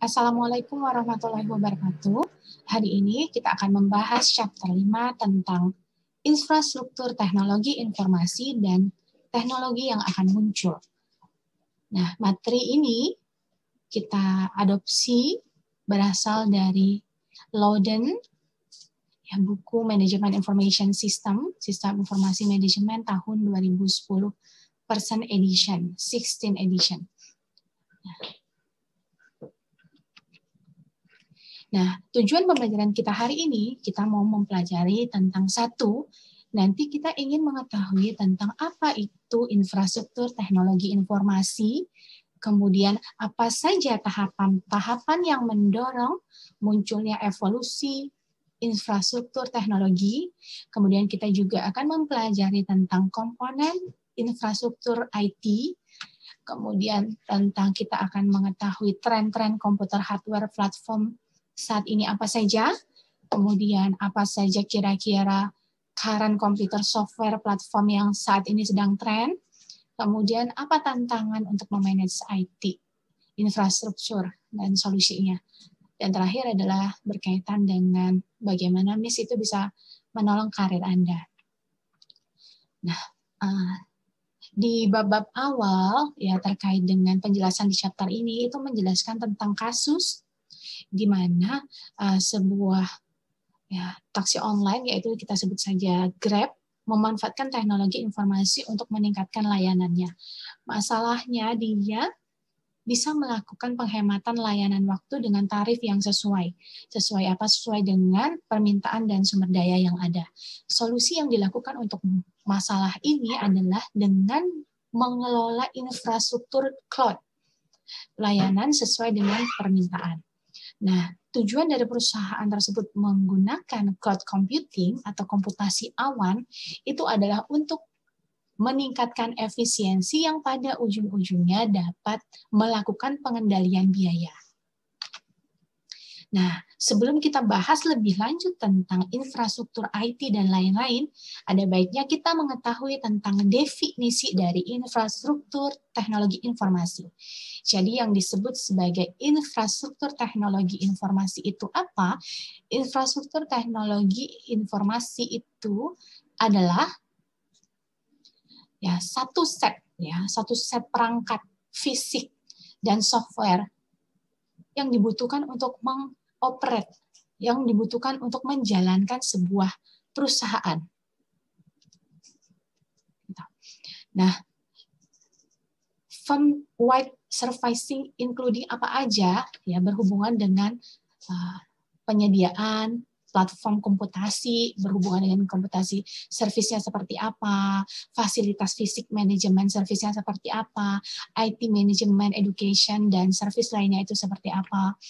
Assalamualaikum warahmatullahi wabarakatuh. Hari ini kita akan membahas chapter 5 tentang infrastruktur teknologi informasi dan teknologi yang akan muncul. Nah, materi ini kita adopsi berasal dari Loden, ya, buku Manajemen Information System, Sistem Informasi Manajemen tahun 2010, Person Edition, 16 Edition. Nah, tujuan pembelajaran kita hari ini, kita mau mempelajari tentang nanti kita ingin mengetahui tentang apa itu infrastruktur teknologi informasi, kemudian apa saja tahapan-tahapan yang mendorong munculnya evolusi infrastruktur teknologi, kemudian kita juga akan mempelajari tentang komponen infrastruktur IT, kemudian tentang kita akan mengetahui tren-tren komputer hardware platform saat ini apa saja, kemudian apa saja kira-kira current computer software platform yang saat ini sedang tren, kemudian apa tantangan untuk memanage IT, infrastruktur, dan solusinya. Dan terakhir adalah berkaitan dengan bagaimana MIS itu bisa menolong karir Anda. Nah, di bab-bab awal ya terkait dengan penjelasan di chapter ini itu menjelaskan tentang kasus di mana sebuah taksi online, yaitu kita sebut saja Grab, memanfaatkan teknologi informasi untuk meningkatkan layanannya. Masalahnya dia bisa melakukan penghematan layanan waktu dengan tarif yang sesuai. Sesuai apa? Sesuai dengan permintaan dan sumber daya yang ada. Solusi yang dilakukan untuk masalah ini adalah dengan mengelola infrastruktur cloud, layanan sesuai dengan permintaan. Nah, tujuan dari perusahaan tersebut menggunakan cloud computing atau komputasi awan itu adalah untuk meningkatkan efisiensi yang pada ujung-ujungnya dapat melakukan pengendalian biaya. Nah, sebelum kita bahas lebih lanjut tentang infrastruktur IT dan lain-lain, ada baiknya kita mengetahui tentang definisi dari infrastruktur teknologi informasi. Jadi yang disebut sebagai infrastruktur teknologi informasi itu apa? Infrastruktur teknologi informasi itu adalah satu set perangkat fisik dan software yang dibutuhkan untuk mengoperate, yang dibutuhkan untuk menjalankan sebuah perusahaan. Nah, firm-wide servicing including apa aja ya berhubungan dengan penyediaan platform komputasi, berhubungan dengan komputasi servisnya seperti apa, fasilitas fisik manajemen servisnya seperti apa, IT manajemen education dan servis lainnya itu seperti apa.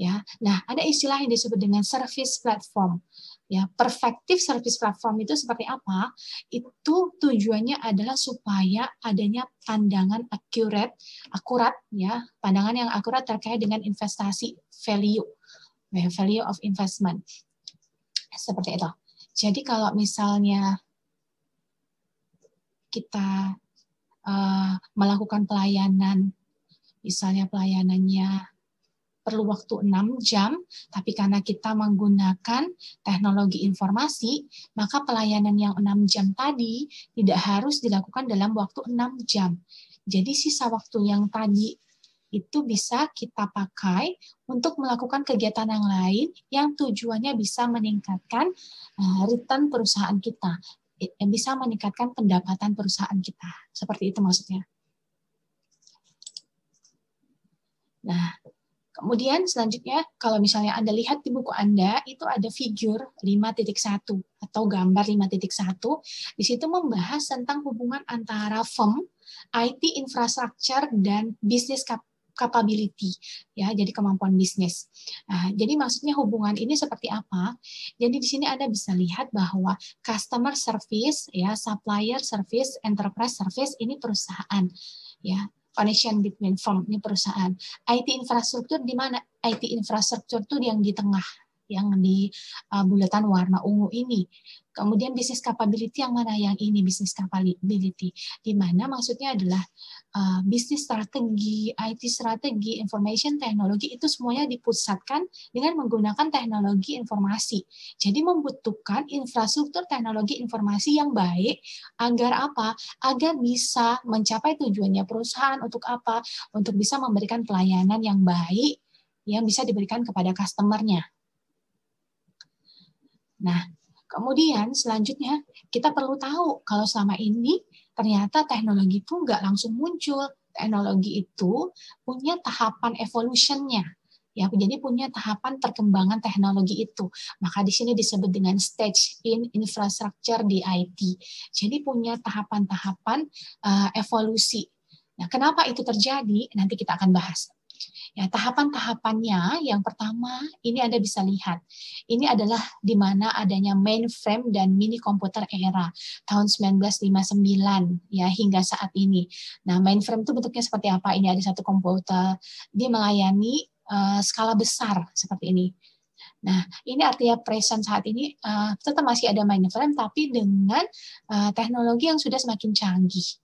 Ya. Nah, ada istilah yang disebut dengan service platform. Ya, perfective service platform itu seperti apa? Itu tujuannya adalah supaya adanya pandangan akurat ya, pandangan yang akurat terkait dengan investasi value of investment. Seperti itu. Jadi kalau misalnya kita melakukan pelayanan, misalnya pelayanannya perlu waktu 6 jam, tapi karena kita menggunakan teknologi informasi, maka pelayanan yang 6 jam tadi tidak harus dilakukan dalam waktu 6 jam. Jadi sisa waktu yang tadi itu bisa kita pakai untuk melakukan kegiatan yang lain yang tujuannya bisa meningkatkan return perusahaan kita, yang bisa meningkatkan pendapatan perusahaan kita. Seperti itu maksudnya. Nah, kemudian selanjutnya, kalau misalnya Anda lihat di buku Anda, itu ada figur 5.1 atau gambar 5.1. Di situ membahas tentang hubungan antara firm, IT infrastructure, dan business capability, ya, jadi kemampuan bisnis. Nah, jadi maksudnya hubungan ini seperti apa? Jadi di sini Anda bisa lihat bahwa customer service, ya, supplier service, enterprise service ini perusahaan, ya. Connection between firm ini perusahaan. IT infrastruktur di mana? IT infrastruktur itu yang di tengah, yang di bulatan warna ungu ini. Kemudian business capability yang mana? Yang ini business capability, di mana maksudnya adalah bisnis strategi, IT strategi, information teknologi itu semuanya dipusatkan dengan menggunakan teknologi informasi. Jadi membutuhkan infrastruktur teknologi informasi yang baik agar apa? Agar bisa mencapai tujuannya perusahaan untuk apa? Untuk bisa memberikan pelayanan yang baik yang bisa diberikan kepada customer-nya. Nah, kemudian selanjutnya kita perlu tahu kalau selama ini ternyata teknologi itu nggak langsung muncul. Teknologi itu punya tahapan evolution-nya. Ya, jadi punya tahapan perkembangan teknologi itu. Maka di sini disebut dengan stage in infrastructure di IT. Jadi punya tahapan-tahapan evolusi. Nah, kenapa itu terjadi? Nanti kita akan bahas. Ya, tahapan-tahapannya yang pertama ini Anda bisa lihat. Ini adalah di mana adanya mainframe dan mini komputer era tahun 1959 ya hingga saat ini. Nah, mainframe itu bentuknya seperti apa? Ini ada satu komputer, dia melayani skala besar seperti ini. Nah, ini artinya present saat ini tetap masih ada mainframe tapi dengan teknologi yang sudah semakin canggih.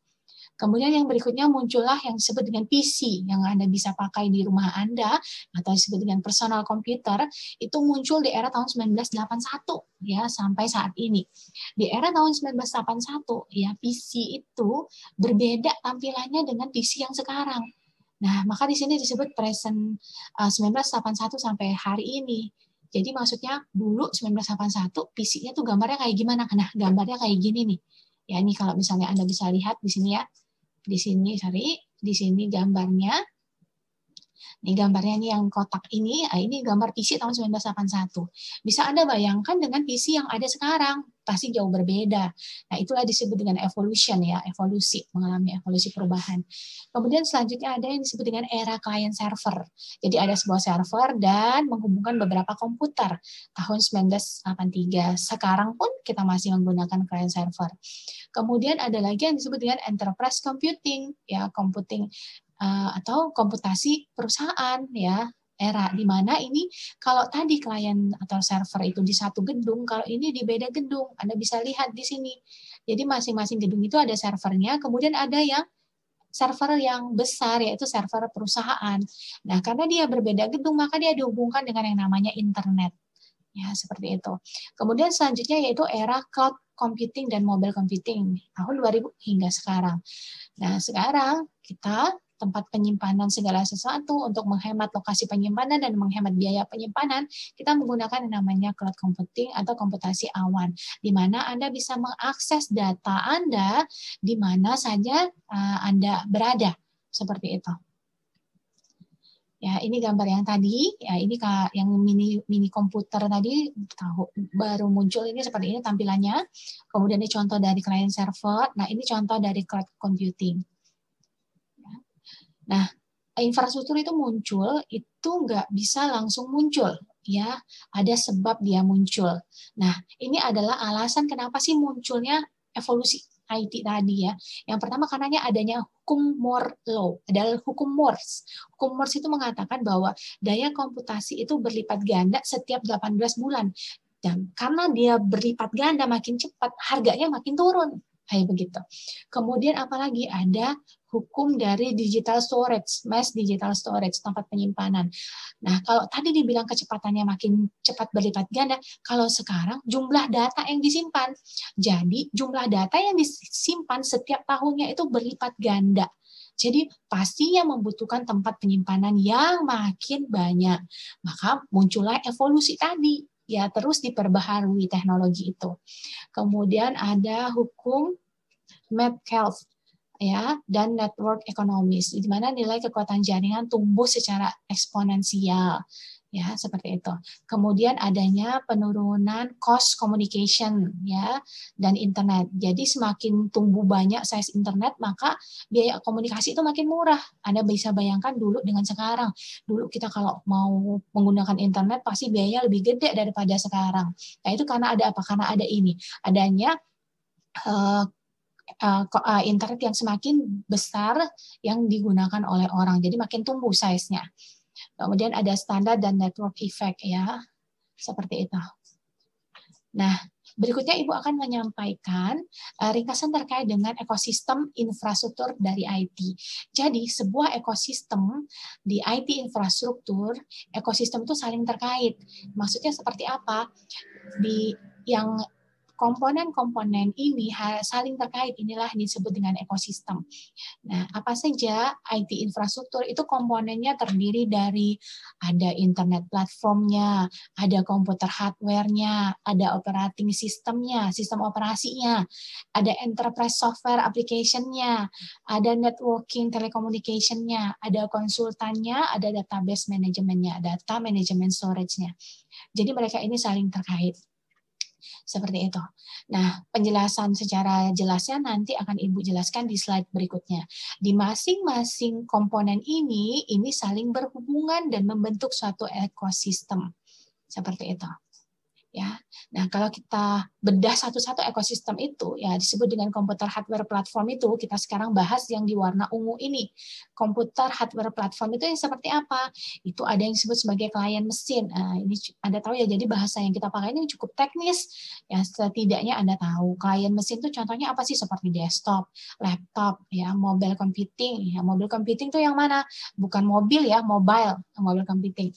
Kemudian yang berikutnya muncullah yang disebut dengan PC yang Anda bisa pakai di rumah Anda atau disebut dengan personal computer, itu muncul di era tahun 1981 ya sampai saat ini. Di era tahun 1981 ya PC itu berbeda tampilannya dengan PC yang sekarang. Nah, maka di sini disebut present 1981 sampai hari ini. Jadi maksudnya dulu 1981 PC-nya tuh gambarnya kayak gimana? Nah, gambarnya kayak gini nih. Ya, ini kalau misalnya Anda bisa lihat di sini ya. Di sini gambarnya. Ini gambarnya nih yang kotak ini gambar PC tahun 1981. Bisa Anda bayangkan dengan PC yang ada sekarang, pasti jauh berbeda. Nah, itulah disebut dengan evolution ya, evolusi, mengalami evolusi perubahan. Kemudian selanjutnya ada yang disebut dengan era client server. Jadi ada sebuah server dan menghubungkan beberapa komputer tahun 1983. Sekarang pun kita masih menggunakan client server. Kemudian ada lagi yang disebut dengan enterprise computing, ya, computing atau komputasi perusahaan ya, era di mana ini kalau tadi klien atau server itu di satu gedung, kalau ini di beda gedung. Anda bisa lihat di sini. Jadi masing-masing gedung itu ada servernya, kemudian ada yang server yang besar yaitu server perusahaan. Nah, karena dia berbeda gedung maka dia dihubungkan dengan yang namanya internet. Ya, seperti itu. Kemudian selanjutnya yaitu era cloud computing dan mobile computing tahun 2000 hingga sekarang. Nah, sekarang kita tempat penyimpanan segala sesuatu untuk menghemat lokasi penyimpanan dan menghemat biaya penyimpanan, kita menggunakan yang namanya cloud computing atau komputasi awan, di mana Anda bisa mengakses data Anda di mana saja Anda berada, seperti itu. Ya, ini gambar yang tadi, ya ini yang mini komputer tadi baru muncul ini seperti ini tampilannya. Kemudian ini contoh dari client server. Nah, ini contoh dari cloud computing. Nah, infrastruktur itu muncul itu nggak bisa langsung muncul, ya. Ada sebab dia muncul. Nah, ini adalah alasan kenapa sih munculnya evolusi IT tadi ya. Yang pertama karena adanya hukum Moore law, adalah hukum Morse. Hukum Morse itu mengatakan bahwa daya komputasi itu berlipat ganda setiap 18 bulan. Dan karena dia berlipat ganda makin cepat, harganya makin turun. Kayak begitu. Kemudian apalagi ada hukum dari digital storage, mass digital storage, tempat penyimpanan. Nah, kalau tadi dibilang kecepatannya makin cepat berlipat ganda, kalau sekarang jumlah data yang disimpan. Jadi, jumlah data yang disimpan setiap tahunnya itu berlipat ganda. Jadi, pastinya membutuhkan tempat penyimpanan yang makin banyak. Maka muncullah evolusi tadi. Ya, terus diperbaharui teknologi itu. Kemudian ada hukum Metcalfe ya dan network economics di mana nilai kekuatan jaringan tumbuh secara eksponensial ya seperti itu. Kemudian adanya penurunan cost communication ya dan internet. Jadi semakin tumbuh banyak size internet maka biaya komunikasi itu makin murah. Anda bisa bayangkan dulu dengan sekarang. Dulu kita kalau mau menggunakan internet pasti biayanya lebih gede daripada sekarang. Nah, itu karena ada apa? Karena ada ini. Adanya internet yang semakin besar yang digunakan oleh orang. Jadi makin tumbuh size-nya. Kemudian ada standar dan network effect ya. Seperti itu. Nah, berikutnya Ibu akan menyampaikan ringkasan terkait dengan ekosistem infrastruktur dari IT. Jadi, sebuah ekosistem di IT infrastruktur, ekosistem itu saling terkait. Maksudnya seperti apa? Di yang komponen-komponen ini saling terkait, inilah disebut dengan ekosistem. Nah, apa saja IT infrastruktur itu komponennya terdiri dari ada internet platformnya, ada komputer hardware-nya, ada operating system-nya, sistem operasinya, ada enterprise software application-nya, ada networking telecommunication-nya, ada konsultannya, ada database manajemennya, data management storage-nya. Jadi mereka ini saling terkait. Seperti itu. Nah, penjelasan secara jelasnya nanti akan Ibu jelaskan di slide berikutnya. Di masing-masing komponen ini saling berhubungan dan membentuk suatu ekosistem. Seperti itu. Ya. Nah, kalau kita bedah satu-satu ekosistem itu, ya disebut dengan komputer hardware platform itu, kita sekarang bahas yang di warna ungu ini. Komputer hardware platform itu yang seperti apa? Itu ada yang disebut sebagai klien mesin. Nah, ini Anda tahu ya, jadi bahasa yang kita pakai ini cukup teknis. Ya, setidaknya Anda tahu. Klien mesin itu contohnya apa sih? Seperti desktop, laptop, ya, mobile computing. Ya, mobile computing itu yang mana? Bukan mobil ya, mobile computing.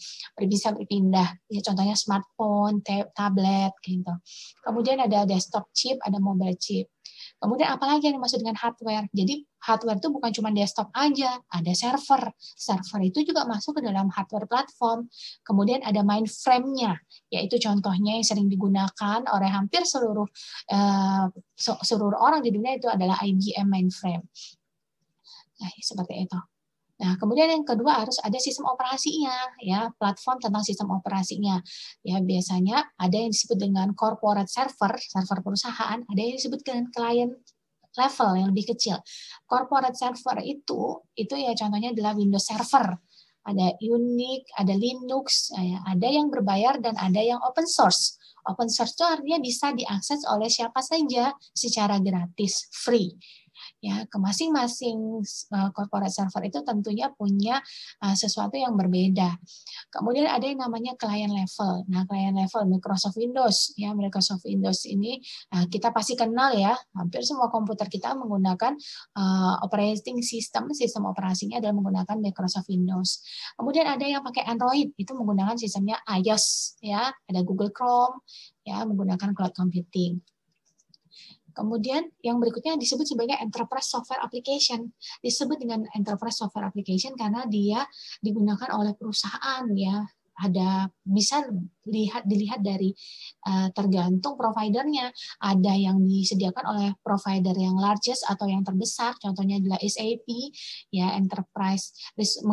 Bisa berpindah. Ya, contohnya smartphone, tablet gitu. Kemudian ada desktop chip, ada mobile chip. Kemudian apalagi yang dimaksud dengan hardware? Jadi hardware itu bukan cuma desktop aja, ada server. Server itu juga masuk ke dalam hardware platform. Kemudian ada mainframe-nya, yaitu contohnya yang sering digunakan oleh hampir seluruh orang di dunia itu adalah IBM mainframe. Nah, seperti itu. Nah, kemudian yang kedua harus ada sistem operasinya, ya, platform tentang sistem operasinya. Ya, biasanya ada yang disebut dengan corporate server, server perusahaan, ada yang disebut dengan client level yang lebih kecil. Corporate server itu ya contohnya adalah Windows Server. Ada Unix, ada Linux, ya, ada yang berbayar dan ada yang open source. Open source itu artinya bisa diakses oleh siapa saja secara gratis, free. Ya, ke masing-masing corporate server itu tentunya punya sesuatu yang berbeda. Kemudian ada yang namanya client level. Nah, client level Microsoft Windows, ya, Microsoft Windows ini kita pasti kenal ya. Hampir semua komputer kita menggunakan operating system, sistem operasinya adalah menggunakan Microsoft Windows. Kemudian ada yang pakai Android, itu menggunakan sistemnya iOS, ya. Ada Google Chrome, ya, menggunakan cloud computing. Kemudian yang berikutnya disebut sebagai enterprise software application. Disebut dengan enterprise software application karena dia digunakan oleh perusahaan, ya. Bisa dilihat dari tergantung providernya. Ada yang disediakan oleh provider yang largest atau yang terbesar, contohnya adalah SAP, ya, enterprise.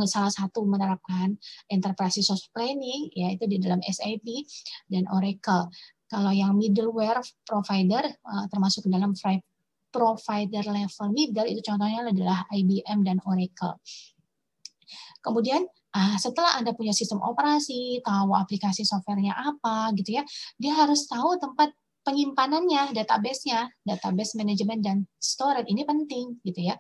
Salah satu menerapkan enterprise resource planning, yaitu di dalam SAP, dan Oracle. Kalau yang middleware provider termasuk dalam provider level middle itu contohnya adalah IBM dan Oracle. Kemudian setelah Anda punya sistem operasi, tahu aplikasi softwarenya apa gitu ya, dia harus tahu tempat penyimpanannya, database-nya, database manajemen dan storage ini penting gitu ya.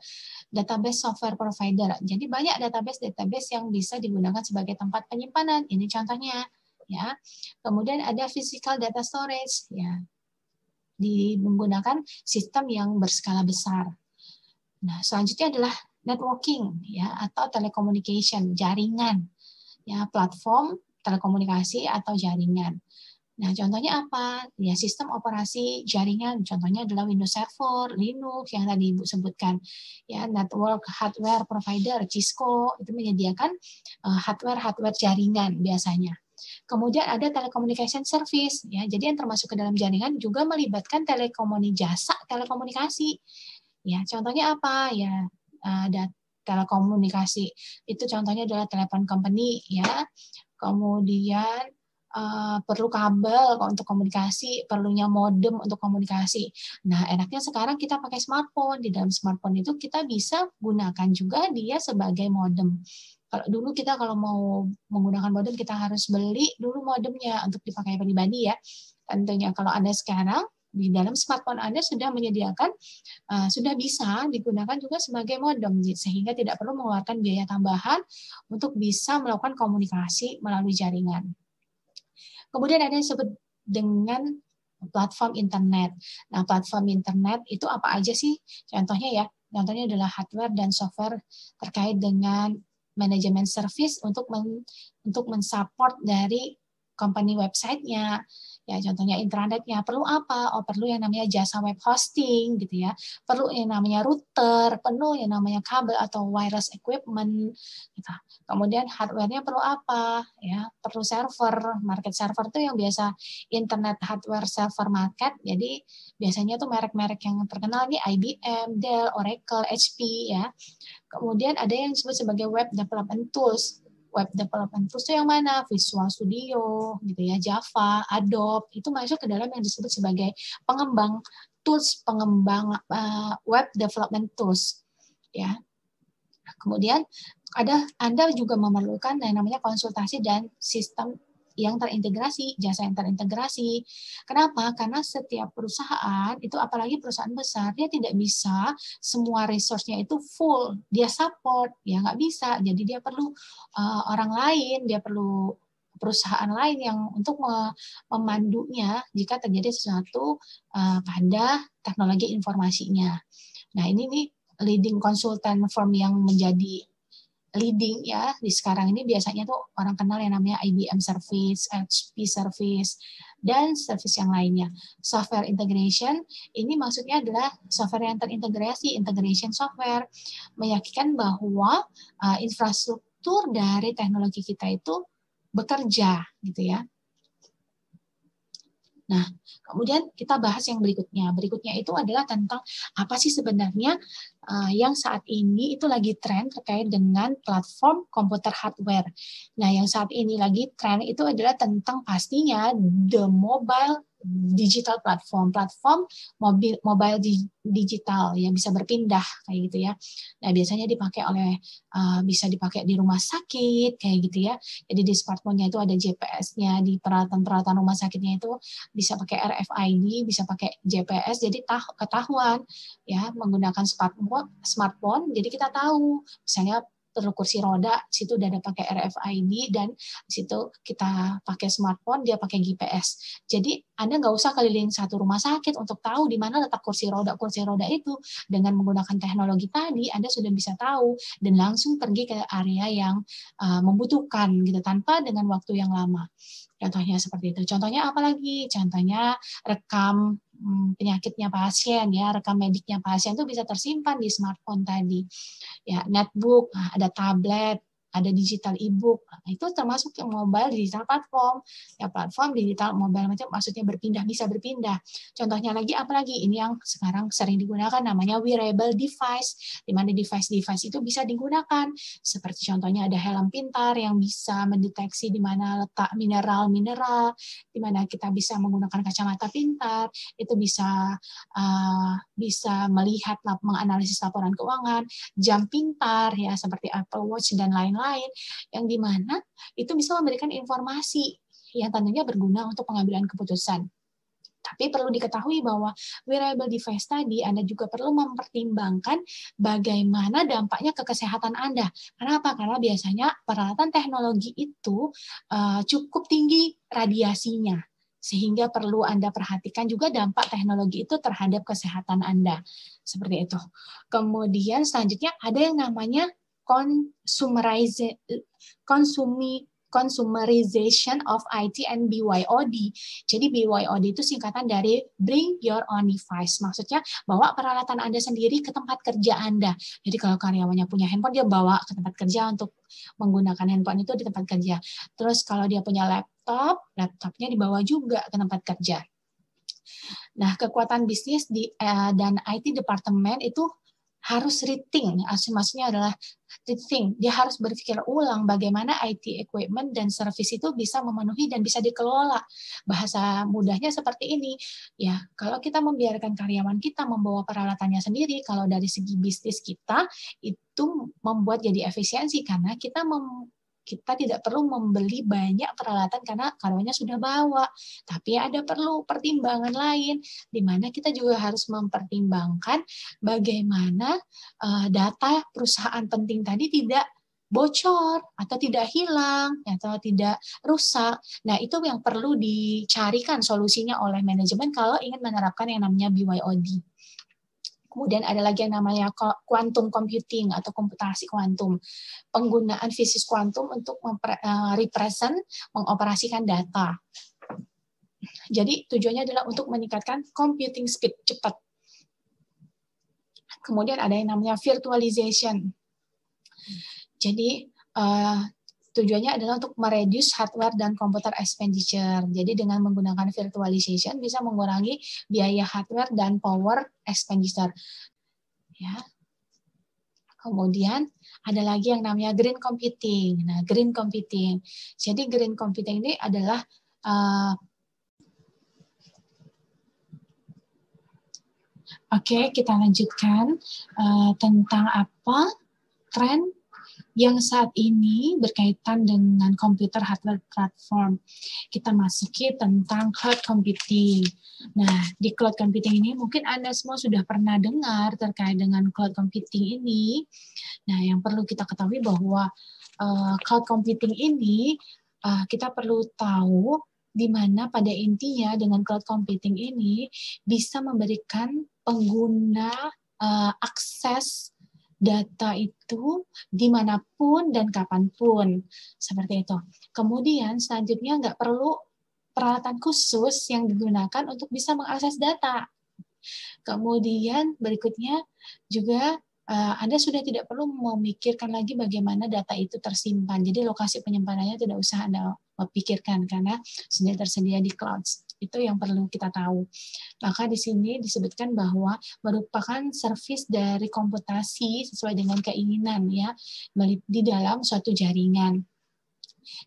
Database software provider. Jadi banyak database yang bisa digunakan sebagai tempat penyimpanan. Ini contohnya. Ya, kemudian ada physical data storage, ya, menggunakan sistem yang berskala besar. Nah, selanjutnya adalah networking, ya, atau telecommunication, jaringan, ya, platform telekomunikasi atau jaringan. Nah, contohnya apa? Ya, sistem operasi jaringan, contohnya adalah Windows Server, Linux yang tadi Ibu sebutkan. Ya, network hardware provider, Cisco itu menyediakan hardware jaringan biasanya. Kemudian ada telecommunication service, ya. Jadi yang termasuk ke dalam jaringan juga melibatkan jasa telekomunikasi. Ya, contohnya apa? Ya, ada telekomunikasi. Itu contohnya adalah telepon company, ya. Kemudian perlu kabel untuk komunikasi, perlunya modem untuk komunikasi. Nah, enaknya sekarang kita pakai smartphone. Di dalam smartphone itu kita bisa gunakan juga dia sebagai modem. Kalau dulu kita kalau mau menggunakan modem kita harus beli dulu modemnya untuk dipakai pribadi ya. Tentunya kalau Anda sekarang di dalam smartphone Anda sudah menyediakan, sudah bisa digunakan juga sebagai modem sehingga tidak perlu mengeluarkan biaya tambahan untuk bisa melakukan komunikasi melalui jaringan. Kemudian ada yang disebut dengan platform internet. Nah, platform internet itu apa aja sih? Contohnya ya, contohnya adalah hardware dan software terkait dengan manajemen service untuk mensupport dari company website-nya. Ya, contohnya intranetnya perlu apa? Oh, perlu yang namanya jasa web hosting gitu ya. Perlu yang namanya router, perlu yang namanya kabel atau wireless equipment gitu. Kemudian hardware-nya perlu apa? Ya, perlu server. Market server itu yang biasa internet hardware server market. Jadi biasanya tuh merek-merek yang terkenal nih IBM, Dell, Oracle, HP ya. Kemudian ada yang disebut sebagai web development tools. Web development tools itu yang mana? Visual Studio, gitu ya, Java, Adobe, itu masuk ke dalam yang disebut sebagai pengembang web development tools, ya. Kemudian Anda juga memerlukan yang namanya konsultasi dan sistem yang terintegrasi, jasa yang terintegrasi. Kenapa? Karena setiap perusahaan, itu apalagi perusahaan besar, dia tidak bisa semua resource-nya itu full, dia support, ya nggak bisa. Jadi dia perlu orang lain, dia perlu perusahaan lain yang untuk memandunya jika terjadi sesuatu pada teknologi informasinya. Nah, ini nih leading consultant firm yang menjadi leading ya di sekarang ini biasanya tuh orang kenal yang namanya IBM Service, HP Service, dan service yang lainnya. Software integration ini maksudnya adalah software yang terintegrasi, integration software, meyakinkan bahwa infrastruktur dari teknologi kita itu bekerja gitu ya. Nah, kemudian kita bahas yang berikutnya. Berikutnya itu adalah tentang apa sih sebenarnya yang saat ini itu lagi tren terkait dengan platform komputer hardware. Nah, yang saat ini lagi tren itu adalah tentang pastinya the mobile digital platform mobile digital yang bisa berpindah kayak gitu ya. Nah, biasanya bisa dipakai di rumah sakit kayak gitu ya. Jadi di smartphone-nya itu ada GPS-nya, di peralatan-peralatan rumah sakitnya itu bisa pakai RFID, bisa pakai GPS, jadi ketahuan ya menggunakan smartphone. Jadi kita tahu misalnya perlu kursi roda, situ udah ada pakai RFID, dan situ kita pakai smartphone, dia pakai GPS. Jadi Anda nggak usah keliling satu rumah sakit untuk tahu di mana letak kursi roda itu. Dengan menggunakan teknologi tadi, Anda sudah bisa tahu dan langsung pergi ke area yang membutuhkan gitu tanpa dengan waktu yang lama. Contohnya seperti itu. Contohnya apa lagi? Contohnya rekam penyakitnya pasien ya, rekam mediknya pasien itu bisa tersimpan di smartphone tadi. Ya, netbook, ada tablet, ada digital e-book. Nah, itu termasuk yang mobile digital platform. Ya, platform digital mobile macam maksudnya bisa berpindah. Contohnya lagi apa lagi? Ini yang sekarang sering digunakan namanya wearable device, di mana device itu bisa digunakan. Seperti contohnya ada helm pintar yang bisa mendeteksi di mana letak mineral-mineral, di mana kita bisa menggunakan kacamata pintar, itu bisa melihat, menganalisis laporan keuangan, jam pintar ya seperti Apple Watch dan lain-lain, yang dimana itu bisa memberikan informasi yang tentunya berguna untuk pengambilan keputusan. Tapi perlu diketahui bahwa wearable device tadi Anda juga perlu mempertimbangkan bagaimana dampaknya ke kesehatan Anda. Kenapa? Karena biasanya peralatan teknologi itu cukup tinggi radiasinya, sehingga perlu Anda perhatikan juga dampak teknologi itu terhadap kesehatan Anda. Seperti itu. Kemudian selanjutnya ada yang namanya consumerization of IT and BYOD. Jadi BYOD itu singkatan dari Bring Your Own Device. Maksudnya bawa peralatan Anda sendiri ke tempat kerja Anda. Jadi kalau karyawannya punya handphone, dia bawa ke tempat kerja untuk menggunakan handphone itu di tempat kerja. Terus kalau dia punya laptopnya dibawa juga ke tempat kerja. Nah, kekuatan bisnis dan IT departemen itu harus rethink, maksudnya adalah rethink. Dia harus berpikir ulang bagaimana IT equipment dan service itu bisa memenuhi dan bisa dikelola. Bahasa mudahnya seperti ini. Ya, kalau kita membiarkan karyawan kita membawa peralatannya sendiri, kalau dari segi bisnis kita itu membuat jadi efisiensi karena kita tidak perlu membeli banyak peralatan karena karyawannya sudah bawa. Tapi ada perlu pertimbangan lain, di mana kita juga harus mempertimbangkan bagaimana data perusahaan penting tadi tidak bocor atau tidak hilang atau tidak rusak. Nah, itu yang perlu dicarikan solusinya oleh manajemen kalau ingin menerapkan yang namanya BYOD. Kemudian ada lagi yang namanya quantum computing atau komputasi kuantum. Penggunaan fisik kuantum untuk represent, mengoperasikan data. Jadi tujuannya adalah untuk meningkatkan computing speed, cepat. Kemudian ada yang namanya virtualization. Jadi tujuannya adalah untuk mereduce hardware dan komputer expenditure. Jadi dengan menggunakan virtualization bisa mengurangi biaya hardware dan power expenditure. Ya. Kemudian ada lagi yang namanya green computing. Nah, green computing. Jadi green computing ini adalah Oke, kita lanjutkan tentang apa tren yang saat ini berkaitan dengan komputer hardware platform. Kita masuki tentang cloud computing. Nah, di cloud computing ini mungkin Anda semua sudah pernah dengar terkait dengan cloud computing ini. Nah, yang perlu kita ketahui bahwa cloud computing ini kita perlu tahu di mana pada intinya dengan cloud computing ini bisa memberikan pengguna akses data itu dimanapun dan kapanpun, seperti itu. Kemudian selanjutnya nggak perlu peralatan khusus yang digunakan untuk bisa mengakses data. Kemudian berikutnya juga Anda sudah tidak perlu memikirkan lagi bagaimana data itu tersimpan. Jadi lokasi penyimpanannya tidak usah Anda pikirkan karena sudah tersedia di cloud. Itu yang perlu kita tahu. Maka di sini disebutkan bahwa merupakan service dari komputasi sesuai dengan keinginan ya di dalam suatu jaringan.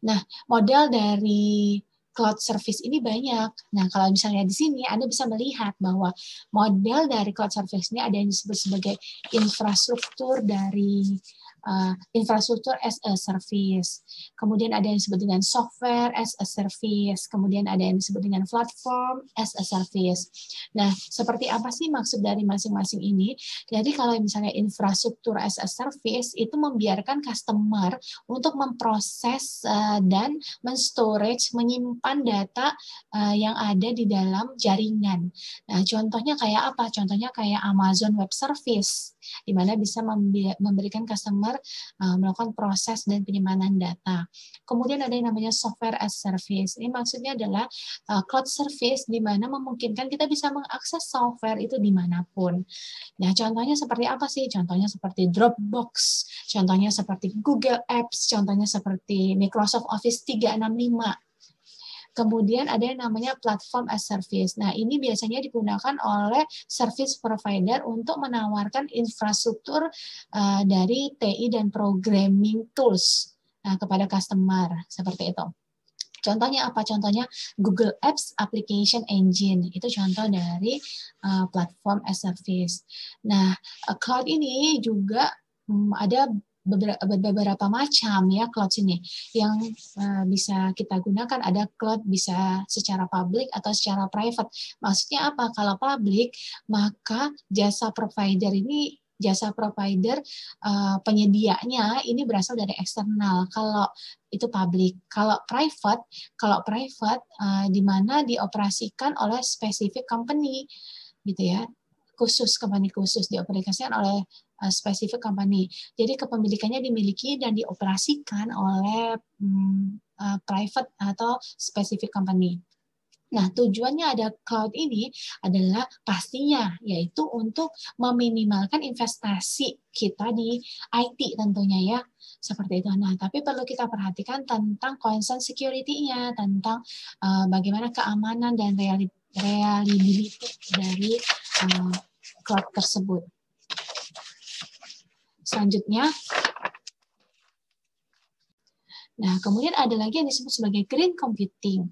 Nah, model dari cloud service ini banyak. Nah, kalau misalnya di sini Anda bisa melihat bahwa model dari cloud service ini ada yang disebut sebagai infrastruktur dari infrastruktur as a service. Kemudian ada yang disebut dengan software as a service. Kemudian ada yang disebut dengan platform as a service. Nah, seperti apa sih maksud dari masing-masing ini? Jadi kalau misalnya infrastruktur as a service itu membiarkan customer untuk memproses dan men-storage, menyimpan data yang ada di dalam jaringan. Nah, contohnya kayak apa? Contohnya kayak Amazon Web Service, di mana bisa memberikan customer melakukan proses dan penyimpanan data. Kemudian ada yang namanya software as service. Ini maksudnya adalah cloud service di mana memungkinkan kita bisa mengakses software itu dimanapun. Nah, contohnya seperti apa sih? Contohnya seperti Dropbox, contohnya seperti Google Apps, contohnya seperti Microsoft Office 365. Kemudian ada yang namanya platform as service. Nah, ini biasanya digunakan oleh service provider untuk menawarkan infrastruktur dari TI dan programming tools kepada customer, seperti itu. Contohnya apa? Contohnya Google Apps Application Engine. Itu contoh dari platform as service. Nah, cloud ini juga ada beberapa macam ya cloud ini yang bisa kita gunakan. Ada cloud bisa secara public atau secara private. Maksudnya apa? Kalau public, maka jasa provider penyedianya ini berasal dari eksternal. Kalau itu public. Kalau private di mana dioperasikan oleh specific company, gitu ya. Company khusus dioperasikan oleh specific company. Jadi kepemilikannya dimiliki dan dioperasikan oleh private atau specific company. Nah, tujuannya ada cloud ini adalah pastinya yaitu untuk meminimalkan investasi kita di IT tentunya ya. Seperti itu. Nah, tapi perlu kita perhatikan tentang concern security-nya, tentang bagaimana keamanan dan reliability dari cloud tersebut. Selanjutnya, nah, kemudian ada lagi yang disebut sebagai green computing.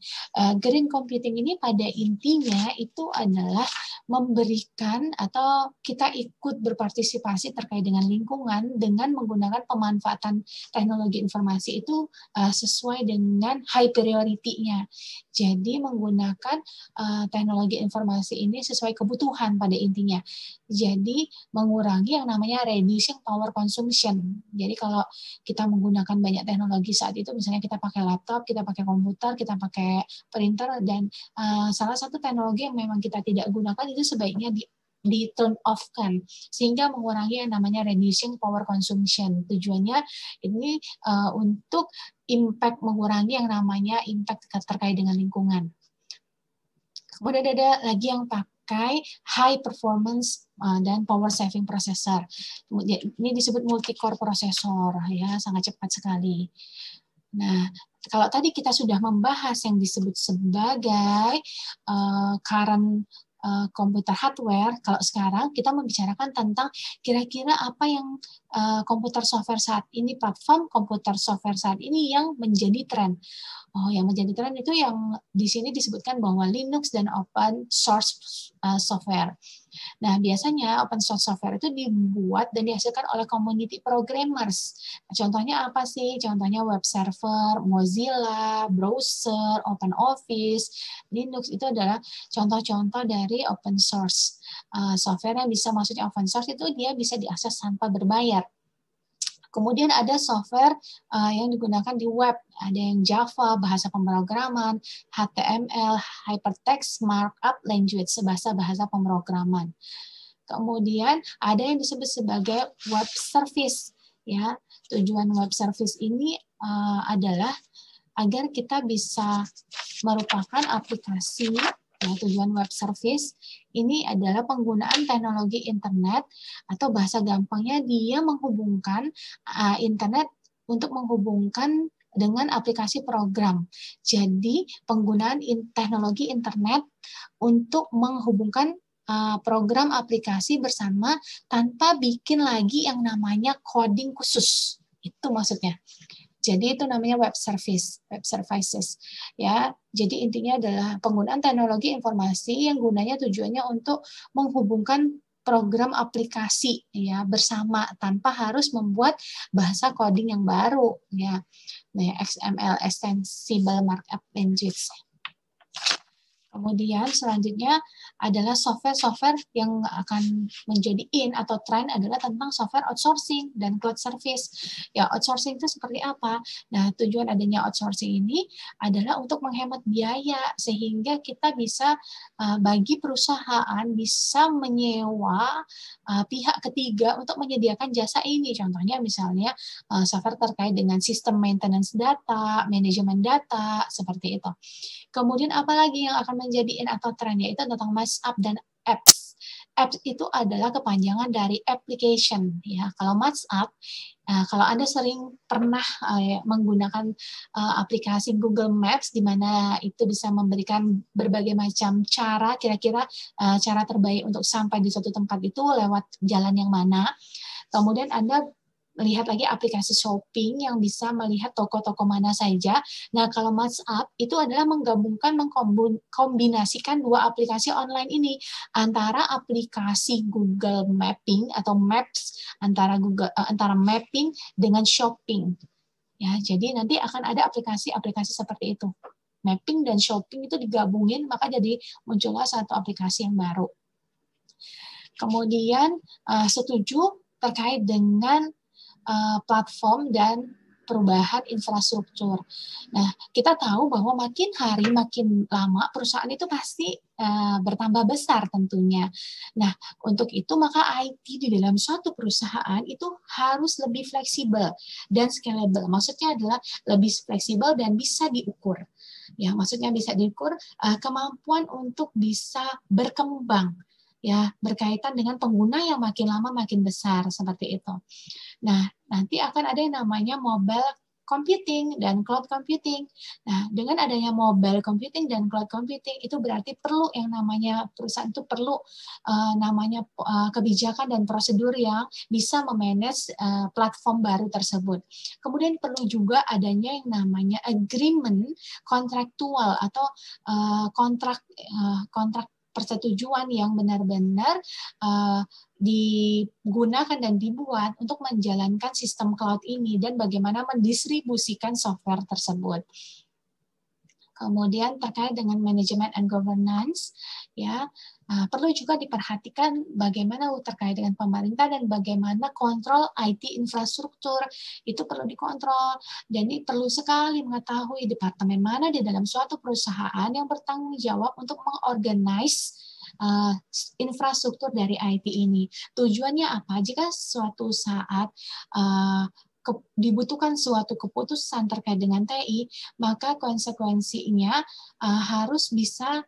Green computing ini pada intinya itu adalah memberikan atau kita ikut berpartisipasi terkait dengan lingkungan dengan menggunakan pemanfaatan teknologi informasi itu sesuai dengan high priority-nya. Jadi menggunakan teknologi informasi ini sesuai kebutuhan pada intinya. Jadi mengurangi yang namanya reducing power consumption. Jadi kalau kita menggunakan banyak teknologi saat itu, misalnya kita pakai laptop, kita pakai komputer, kita pakai printer, dan salah satu teknologi yang memang kita tidak gunakan itu sebaiknya di turn off kan, sehingga mengurangi yang namanya reducing power consumption. Tujuannya ini untuk impact, mengurangi yang namanya impact terkait dengan lingkungan. Kemudian ada lagi yang pakai high performance dan power saving processor. Ini disebut multi-core processor, ya, sangat cepat sekali. Nah, kalau tadi kita sudah membahas yang disebut sebagai current komputer hardware, kalau sekarang kita membicarakan tentang kira-kira apa yang komputer software saat ini, platform komputer software saat ini yang menjadi tren. Oh, yang menjadi tren itu yang di sini disebutkan bahwa Linux dan open source software. Nah, biasanya open source software itu dibuat dan dihasilkan oleh community programmers. Contohnya apa sih? Contohnya web server, Mozilla, browser, OpenOffice, Linux itu adalah contoh-contoh dari open source software yang bisa, maksudnya open source itu dia bisa diakses tanpa berbayar. Kemudian ada software yang digunakan di web, ada yang Java, bahasa pemrograman, HTML, Hypertext Markup Language, bahasa pemrograman. Kemudian ada yang disebut sebagai web service. Ya, tujuan web service ini adalah agar kita bisa merupakan aplikasi. Ya, tujuan web service ini adalah penggunaan teknologi internet, atau bahasa gampangnya dia menghubungkan internet untuk menghubungkan dengan aplikasi program. Jadi penggunaan teknologi internet untuk menghubungkan program aplikasi bersama tanpa bikin lagi yang namanya coding khusus. Itu maksudnya. Jadi itu namanya web services. Ya, jadi intinya adalah penggunaan teknologi informasi yang gunanya tujuannya untuk menghubungkan program aplikasi ya bersama tanpa harus membuat bahasa coding yang baru ya. Nah, XML extensible markup language. Kemudian selanjutnya adalah software-software yang akan menjadi in atau tren adalah tentang software outsourcing dan cloud service. Ya, outsourcing itu seperti apa? Nah, tujuan adanya outsourcing ini adalah untuk menghemat biaya sehingga kita bisa bagi perusahaan bisa menyewa pihak ketiga untuk menyediakan jasa ini. Contohnya misalnya software terkait dengan sistem maintenance data, manajemen data, seperti itu. Kemudian apalagi yang akan menjadi in atau tren, yaitu tentang match-up dan apps. Apps itu adalah kepanjangan dari application. Ya, kalau match-up, kalau Anda sering pernah menggunakan aplikasi Google Maps, di mana itu bisa memberikan berbagai macam cara, kira-kira cara terbaik untuk sampai di suatu tempat itu lewat jalan yang mana. Kemudian Anda lihat lagi aplikasi shopping yang bisa melihat toko-toko mana saja. Nah, kalau match-up itu adalah menggabungkan, mengkombinasikan dua aplikasi online ini, antara aplikasi Google Mapping atau Maps, antara mapping dengan shopping. Ya, jadi nanti akan ada aplikasi-aplikasi seperti itu. Mapping dan shopping itu digabungin, maka jadi muncullah satu aplikasi yang baru. Kemudian setuju terkait dengan platform dan perubahan infrastruktur. Nah, kita tahu bahwa makin hari makin lama perusahaan itu pasti bertambah besar tentunya. Nah, untuk itu maka IT di dalam suatu perusahaan itu harus lebih fleksibel dan scalable. Maksudnya adalah lebih fleksibel dan bisa diukur. Ya, maksudnya bisa diukur kemampuan untuk bisa berkembang. Ya, berkaitan dengan pengguna yang makin lama makin besar, seperti itu. Nah, nanti akan ada yang namanya mobile computing dan cloud computing. Nah, dengan adanya mobile computing dan cloud computing itu berarti perlu yang namanya perusahaan itu perlu kebijakan dan prosedur yang bisa memanage platform baru tersebut. Kemudian perlu juga adanya yang namanya agreement kontraktual atau kontrak persetujuan yang benar-benar digunakan dan dibuat untuk menjalankan sistem cloud ini dan bagaimana mendistribusikan software tersebut. Kemudian terkait dengan manajemen and governance, ya perlu juga diperhatikan bagaimana terkait dengan pemerintah dan bagaimana kontrol IT infrastruktur itu perlu dikontrol. Dan ini perlu sekali mengetahui departemen mana di dalam suatu perusahaan yang bertanggung jawab untuk mengorganize infrastruktur dari IT ini. Tujuannya apa? Jika suatu saat dibutuhkan suatu keputusan terkait dengan TI, maka konsekuensinya harus bisa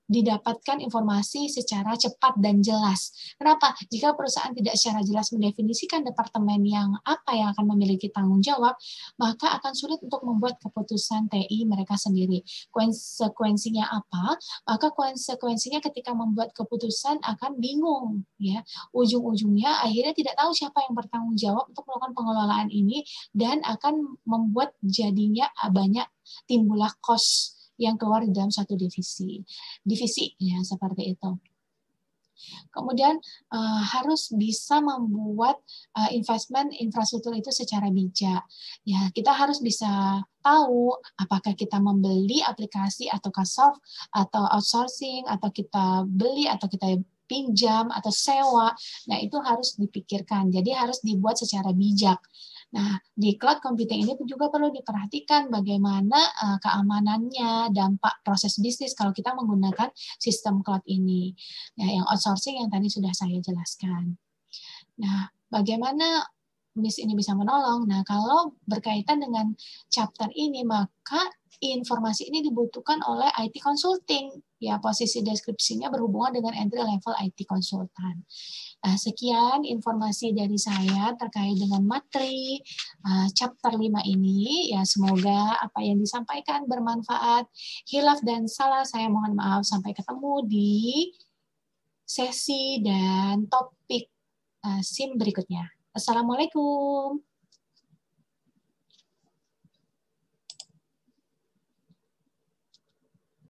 didapatkan informasi secara cepat dan jelas. Kenapa? Jika perusahaan tidak secara jelas mendefinisikan departemen yang apa yang akan memiliki tanggung jawab, maka akan sulit untuk membuat keputusan TI mereka sendiri. Konsekuensinya apa? Maka konsekuensinya ketika membuat keputusan akan bingung, ya. Ujung-ujungnya akhirnya tidak tahu siapa yang bertanggung jawab untuk melakukan pengelolaan ini dan akan membuat jadinya banyak timbullah cost yang keluar di dalam satu divisi ya seperti itu. Kemudian harus bisa membuat investment infrastruktur itu secara bijak. Ya, kita harus bisa tahu apakah kita membeli aplikasi ataukah soft atau outsourcing atau kita beli atau kita pinjam atau sewa. Nah, itu harus dipikirkan. Jadi harus dibuat secara bijak. Nah, di cloud computing ini juga perlu diperhatikan bagaimana keamanannya, dampak proses bisnis kalau kita menggunakan sistem cloud ini. Nah, yang outsourcing yang tadi sudah saya jelaskan. Nah, bagaimana Miss ini bisa menolong? Nah, kalau berkaitan dengan chapter ini, maka informasi ini dibutuhkan oleh IT consulting. Ya, posisi deskripsinya berhubungan dengan entry level IT konsultan. Nah, sekian informasi dari saya terkait dengan materi chapter 5 ini. Ya, semoga apa yang disampaikan bermanfaat. Hilaf dan salah saya mohon maaf. Sampai ketemu di sesi dan topik SIM berikutnya. Assalamualaikum.